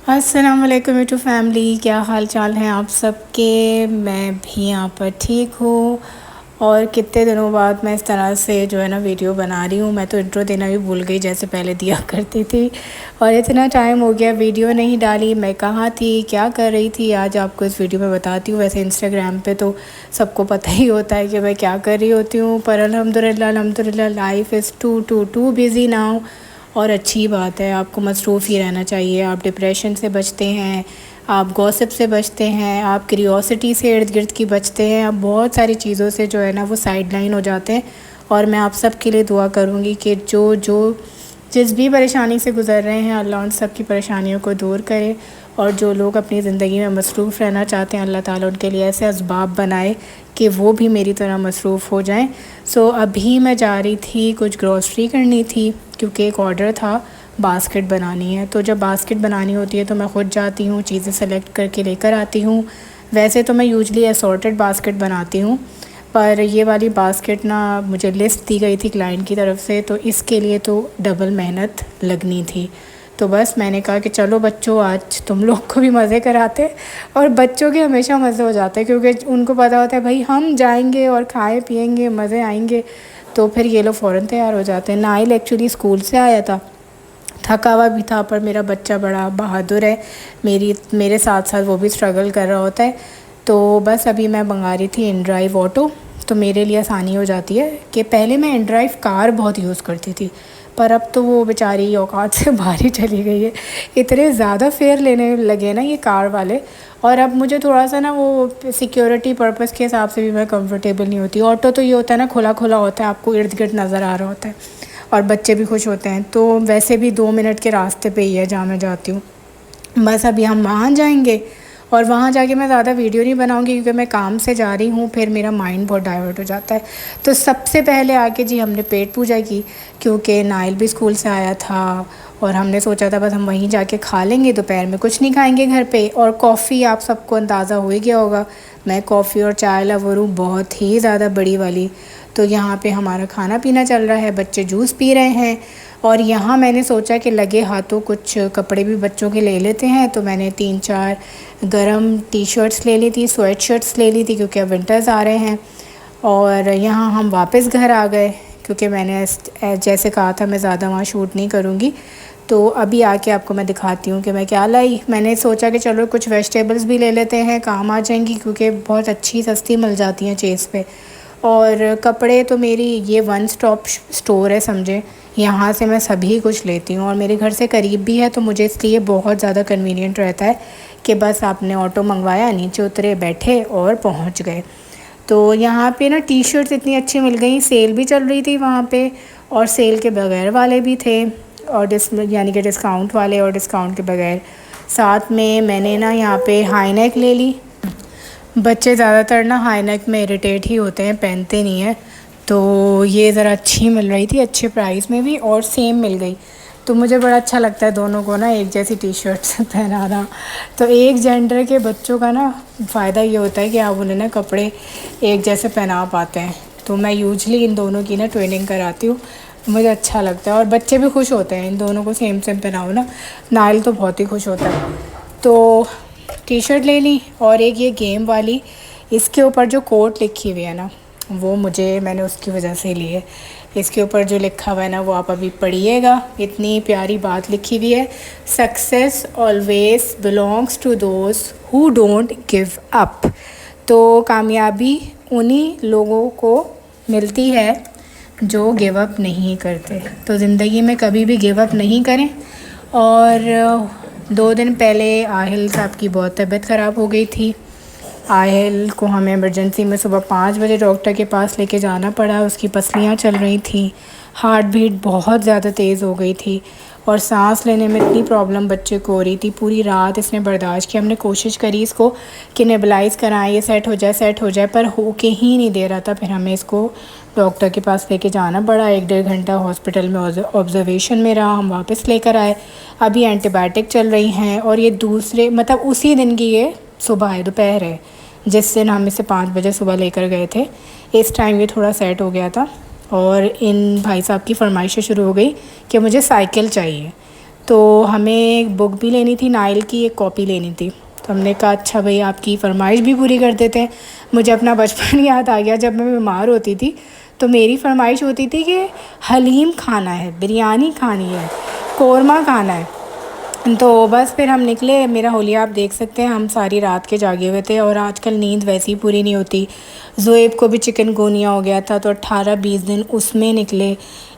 अस्सलाम वालेकुम YouTube family, क्या हाल चाल हैं आप सबके। मैं भी यहाँ पर ठीक हूँ। और कितने दिनों बाद मैं इस तरह से जो है ना वीडियो बना रही हूँ। मैं तो इंट्रो देना भी भूल गई जैसे पहले दिया करती थी। और इतना टाइम हो गया वीडियो नहीं डाली। मैं कहाँ थी, क्या कर रही थी, आज आपको इस वीडियो में बताती हूँ। वैसे इंस्टाग्राम पे तो सबको पता ही होता है कि मैं क्या कर रही होती हूँ, पर अल्हम्दुलिल्लाह life is too busy now. और अच्छी बात है, आपको मसरूफ़ ही रहना चाहिए। आप डिप्रेशन से बचते हैं, आप गॉसिप से बचते हैं, आप क्यूरियोसिटी से इर्द गिर्द की बचते हैं, आप बहुत सारी चीज़ों से जो है ना वो साइड लाइन हो जाते हैं। और मैं आप सब के लिए दुआ करूँगी कि जो जो जिस भी परेशानी से गुज़र रहे हैं, अल्लाह उन सब की परेशानियों को दूर करे। और जो लोग अपनी ज़िंदगी में मसरूफ़ रहना चाहते हैं, अल्लाह ताला उनके लिए ऐसे असबाब बनाए कि वो भी मेरी तरह मसरूफ़ हो जाएं। सो अभी मैं जा रही थी, कुछ ग्रॉसरी करनी थी क्योंकि एक ऑर्डर था, बास्केट बनानी है। तो जब बास्केट बनानी होती है तो मैं ख़ुद जाती हूँ, चीज़ें सेलेक्ट करके लेकर आती हूँ। वैसे तो मैं यूजली असॉर्टेड बास्केट बनाती हूँ, पर ये वाली बास्केट ना मुझे लिस्ट दी गई थी क्लाइंट की तरफ से, तो इसके लिए तो डबल मेहनत लगनी थी। तो बस मैंने कहा कि चलो बच्चों, आज तुम लोग को भी मज़े कराते। और बच्चों के हमेशा मज़े हो जाते हैं क्योंकि उनको पता होता है भाई हम जाएंगे और खाए पिएंगे, मज़े आएंगे। तो फिर ये लोग फ़ौरन तैयार हो जाते हैं। नाइल एक्चुअली स्कूल से आया था, थका हुआ भी था, पर मेरा बच्चा बड़ा बहादुर है। मेरे साथ साथ वो भी स्ट्रगल कर रहा होता है। तो बस अभी मैं मंगा रही थी इन ड्राइव ऑटो। तो मेरे लिए आसानी हो जाती है कि पहले मैं इन ड्राइव कार बहुत यूज़ करती थी, पर अब तो वो बेचारी औकात से बाहर ही चली गई है। इतने ज़्यादा फेयर लेने लगे ना ये कार वाले। और अब मुझे थोड़ा सा ना वो सिक्योरिटी पर्पस के हिसाब से भी मैं कंफर्टेबल नहीं होती। ऑटो तो ये होता है ना, खुला खुला होता है, आपको इर्द गिर्द नज़र आ रहा होता है और बच्चे भी खुश होते हैं। तो वैसे भी 2 मिनट के रास्ते पे ही है जहाँ मैं जाती हूँ। बस अभी हम वहाँ जाएंगे और वहाँ जाके मैं ज़्यादा वीडियो नहीं बनाऊँगी क्योंकि मैं काम से जा रही हूँ, फिर मेरा माइंड बहुत डाइवर्ट हो जाता है। तो सबसे पहले आके जी हमने पेट पूजा की, क्योंकि नाइल भी स्कूल से आया था और हमने सोचा था बस हम वहीं जाके खा लेंगे, दोपहर में कुछ नहीं खाएंगे घर पे। और कॉफ़ी, आप सबको अंदाज़ा हो ही गया होगा, मैं कॉफ़ी और चाय लवर हूँ, बहुत ही ज़्यादा बड़ी वाली। तो यहाँ पे हमारा खाना पीना चल रहा है, बच्चे जूस पी रहे हैं। और यहाँ मैंने सोचा कि लगे हाथों कुछ कपड़े भी बच्चों के ले लेते हैं। तो मैंने 3-4 गरम टी शर्ट्स ले ली थी, स्वेट शर्ट्स ले ली थी क्योंकि अब विंटर्स आ रहे हैं। और यहाँ हम वापस घर आ गए क्योंकि मैंने जैसे कहा था मैं ज़्यादा वहाँ शूट नहीं करूँगी। तो अभी आके आपको मैं दिखाती हूँ कि मैं क्या लाई। मैंने सोचा कि चलो कुछ वेजिटेबल्स भी ले लेते हैं, काम आ जाएंगी क्योंकि बहुत अच्छी सस्ती मिल जाती हैं चेज़ पे। और कपड़े तो मेरी ये वन स्टॉप स्टोर है समझे, यहाँ से मैं सभी कुछ लेती हूँ और मेरे घर से करीब भी है, तो मुझे इसलिए बहुत ज़्यादा कन्वीनियंट रहता है कि बस आपने ऑटो मंगवाया, नीचे उतरे, बैठे और पहुँच गए। तो यहाँ पे ना टी शर्ट्स इतनी अच्छी मिल गई, सेल भी चल रही थी वहाँ पे और सेल के बगैर वाले भी थे, और यानी कि डिस्काउंट वाले और डिस्काउंट के बगैर। साथ में मैंने ना यहाँ पे हाई नेक ले ली। बच्चे ज़्यादातर ना हाई नेक में इरिटेट ही होते हैं, पहनते नहीं हैं। तो ये ज़रा अच्छी मिल रही थी, अच्छे प्राइस में भी, और सेम मिल गई। तो मुझे बड़ा अच्छा लगता है दोनों को ना एक जैसी टी शर्ट्स पहनाना। तो एक जेंडर के बच्चों का ना फ़ायदा ये होता है कि आप उन्हें ना कपड़े एक जैसे पहना पाते हैं। तो मैं यूजली इन दोनों की ना ट्रेनिंग कराती हूँ, मुझे अच्छा लगता है और बच्चे भी खुश होते हैं इन दोनों को सेम सेम पहनाओ ना। नाइल तो बहुत ही खुश होता है। तो टी शर्ट ले ली, और एक ये गेम वाली, इसके ऊपर जो कोट लिखी हुई है ना वो मैंने उसकी वजह से ली है। इसके ऊपर जो लिखा हुआ है ना वो आप अभी पढ़िएगा, इतनी प्यारी बात लिखी हुई है, success always belongs to those who don't give up. तो कामयाबी उन्हीं लोगों को मिलती है जो गिव अप नहीं करते। तो ज़िंदगी में कभी भी गिव अप नहीं करें। और 2 दिन पहले आहिल साहब की बहुत तबीयत ख़राब हो गई थी। आहिल को हमें इमरजेंसी में सुबह 5 बजे डॉक्टर के पास लेके जाना पड़ा। उसकी पसलियाँ चल रही थी, हार्ट बीट बहुत ज़्यादा तेज़ हो गई थी और सांस लेने में इतनी प्रॉब्लम बच्चे को हो रही थी। पूरी रात इसने बर्दाश्त की, हमने कोशिश करी इसको कि नेबुलाइज़ कराएं, ये सेट हो जाए, पर होके ही नहीं दे रहा था। फिर हमें इसको डॉक्टर के पास लेके जाना पड़ा, 1-1.5 घंटा हॉस्पिटल में ऑब्जर्वेशन में रहा, हम वापस लेकर आए। अभी एंटीबायोटिक चल रही हैं और ये दूसरे मतलब उसी दिन की ये सुबह है, दोपहर है, जिस दिन हम इसे 5 बजे सुबह लेकर गए थे। इस टाइम ये थोड़ा सेट हो गया था और इन भाई साहब की फरमाइशें शुरू हो गई कि मुझे साइकिल चाहिए। तो हमें एक बुक भी लेनी थी, नाइल की एक कॉपी लेनी थी। तो हमने कहा अच्छा भाई आपकी फ़रमाइश भी पूरी कर देते हैं। मुझे अपना बचपन याद आ गया, जब मैं बीमार होती थी तो मेरी फ़रमाइश होती थी कि हलीम खाना है, बिरयानी खानी है, कौरमा खाना है। तो बस फिर हम निकले। मेरा होलिया आप देख सकते हैं, हम सारी रात के जागे हुए थे और आजकल नींद वैसे ही पूरी नहीं होती। ज़ोएब को भी चिकनगुनिया हो गया था, तो 18-20 दिन उसमें निकले।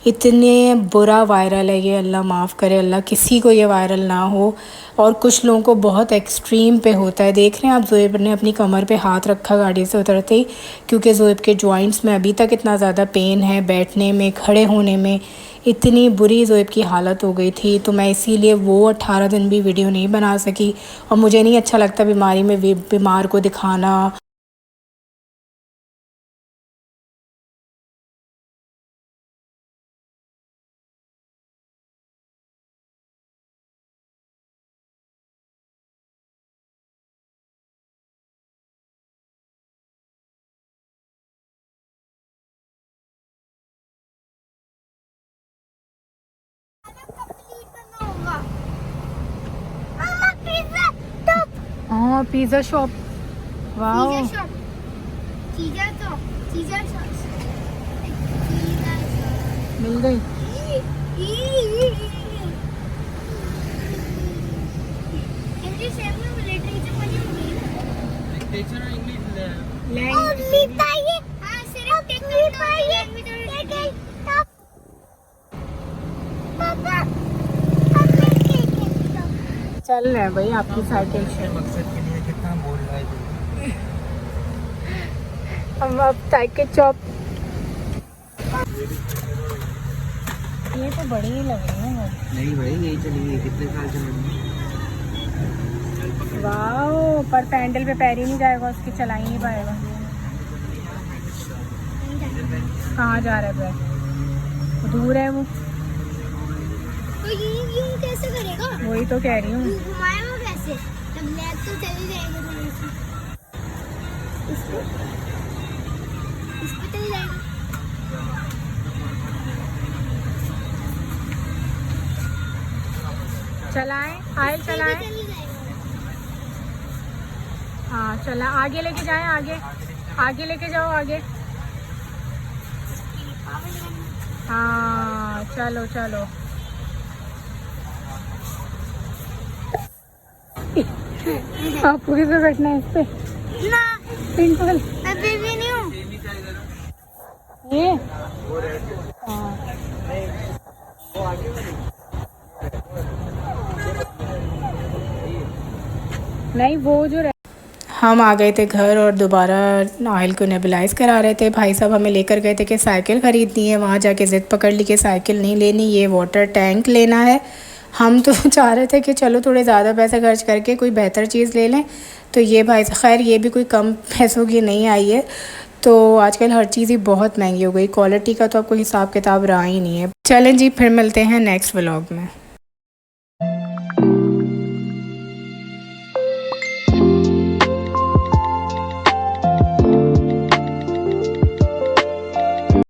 इतने बुरा वायरल है ये, अल्लाह माफ़ करे, अल्लाह किसी को ये वायरल ना हो। और कुछ लोगों को बहुत एक्सट्रीम पे होता है। देख रहे हैं आप, ज़ोएब ने अपनी कमर पे हाथ रखा गाड़ी से उतरते ही, क्योंकि ज़ोएब के जॉइंट्स में अभी तक इतना ज़्यादा पेन है, बैठने में, खड़े होने में इतनी बुरी ज़ोएब की हालत हो गई थी। तो मैं इसीलिए वो 18 दिन भी वीडियो नहीं बना सकी, और मुझे नहीं अच्छा लगता बीमारी में बीमार को दिखाना। हाँ पिज़्ज़ा शॉप, वाह मिल गई। चल रहे हैं भाई आपकी साइकिल से। मकसद के लिए कितना बोल रहा है। हम अब साइकिल चौक, ये तो बड़ी ही लग रही है। नहीं भाई यही चलेगी, कितने साल से वाह, पर पैंडल पे पैर ही नहीं जाएगा, उसकी चला ही नहीं पाएगा। कहाँ जा रहा है पैर, दूर है वो। तो ये कैसे करेगा? वही तो कह रही हूँ। घुमाएगा कैसे? तब लेग तो चली जाएगी थोड़ी सी। इस पे चली जाएगी। चलाएं, आयल चलाएं। हाँ चला, आगे लेके जाएं, आगे आगे लेके जाओ, आगे। हाँ चलो चलो। आपको किस पे बैठना है, इस पे? ना, सिंपल। मैं बेबी नहीं हूँ। ये हाँ नहीं, वो जो हम आ गए थे घर और दोबारा ऑयल को नेबुलाइज़ करा रहे थे। भाई साहब हमें लेकर गए थे कि साइकिल ख़रीदनी है, वहाँ जाके ज़िद पकड़ ली कि साइकिल नहीं लेनी, ये वाटर टैंक लेना है। हम तो चाह रहे थे कि चलो थोड़े ज़्यादा पैसे खर्च करके कोई बेहतर चीज़ ले लें। तो ये भाई खैर ये भी कोई कम पैसों की नहीं आई है। तो आजकल हर चीज़ ही बहुत महंगी हो गई, क्वालिटी का तो आपको हिसाब किताब रहा ही नहीं है। चलें जी, फिर मिलते हैं नेक्स्ट व्लॉग में।